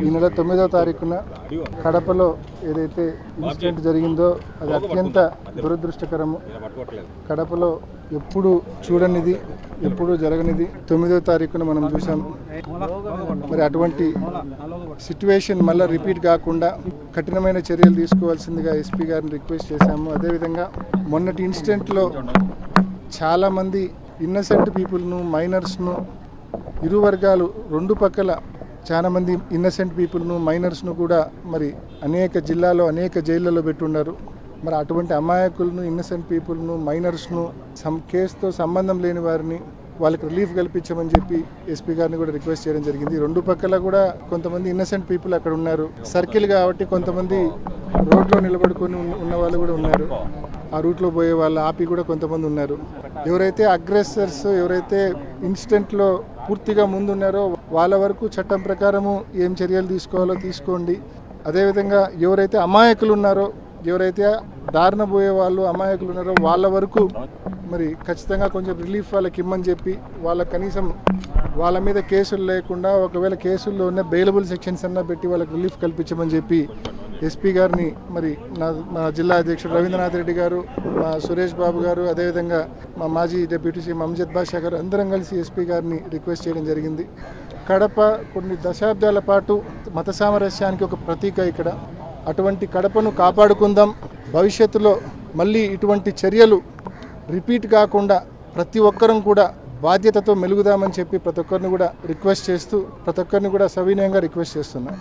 ఈ నెల 9వ తారీఖున కడపలో ఏదైతే ఇన్సిడెంట్ జరిగిందో అది అత్యంత దురదృష్టకరము. కడపలో ఎప్పుడు చూడనిది, ఎప్పుడు జరగనిది 9వ తారీఖున మనం చూసాం. మరి అటువంటి సిట్యువేషన్ మళ్ళీ రిపీట్ కాకుండా కఠినమైన చర్యలు తీసుకోవాల్సిందిగా ఎస్పీ గారిని రిక్వెస్ట్ చేశాము. అదేవిధంగా మొన్నటి ఇన్సిడెంట్లో చాలామంది ఇన్నసెంట్ పీపుల్ను, మైనర్స్ను, ఇరు వర్గాలు రెండు పక్కల చాలామంది ఇన్నసెంట్ పీపుల్ను, మైనర్స్ను కూడా మరి అనేక జిల్లాలో అనేక జైళ్ళలో పెట్టున్నారు. మరి అటువంటి అమాయకులను, ఇన్నసెంట్ పీపుల్ను, మైనర్స్ను, కేసుతో సంబంధం లేని వారిని వాళ్ళకి రిలీఫ్ కల్పించమని చెప్పి ఎస్పీ గారిని కూడా రిక్వెస్ట్ చేయడం జరిగింది. రెండు పక్కల కూడా కొంతమంది ఇన్నసెంట్ పీపుల్ అక్కడ ఉన్నారు. సర్కిల్ కాబట్టి కొంతమంది రోడ్లో నిలబడుకొని ఉన్న వాళ్ళు కూడా ఉన్నారు. ఆ రూట్లో పోయే వాళ్ళు ఆపి కూడా కొంతమంది ఉన్నారు. ఎవరైతే అగ్రెసర్స్, ఎవరైతే ఇన్సిడెంట్లో పూర్తిగా ముందున్నారో వాళ్ళ వరకు చట్టం ప్రకారము ఏం చర్యలు తీసుకోవాలో తీసుకోండి. అదేవిధంగా ఎవరైతే అమాయకులు ఉన్నారో, ఎవరైతే దారిన పోయే వాళ్ళు అమాయకులు ఉన్నారో వాళ్ళ వరకు మరి ఖచ్చితంగా కొంచెం రిలీఫ్ వాళ్ళకి ఇమ్మని చెప్పి, వాళ్ళకి కనీసం వాళ్ళ మీద కేసులు లేకుండా ఒకవేళ కేసుల్లో ఉన్న బెయిలబుల్ సెక్షన్స్ అన్నా పెట్టి వాళ్ళకి రిలీఫ్ కల్పించమని చెప్పి ఎస్పీ గారిని మరి మా జిల్లా అధ్యక్షుడు రవీంద్రనాథ్ రెడ్డి గారు, మా సురేష్ బాబు గారు, అదేవిధంగా మా మాజీ డిప్యూటీ సీఎం అమ్జద్ బాషా గారు అందరం కలిసి ఎస్పీ గారిని రిక్వెస్ట్ చేయడం జరిగింది. కడప కొన్ని దశాబ్దాల పాటు మత సామరస్యానికి ఒక ప్రతీక ఇక్కడ. అటువంటి కడపను కాపాడుకుందాం. భవిష్యత్తులో మళ్ళీ ఇటువంటి చర్యలు రిపీట్ కాకుండా ప్రతి ఒక్కరం కూడా బాధ్యతతో మెలుగుదామని చెప్పి ప్రతి ఒక్కరిని కూడా రిక్వెస్ట్ చేస్తూ, ప్రతి ఒక్కరిని కూడా సవినయంగా రిక్వెస్ట్ చేస్తున్నాం.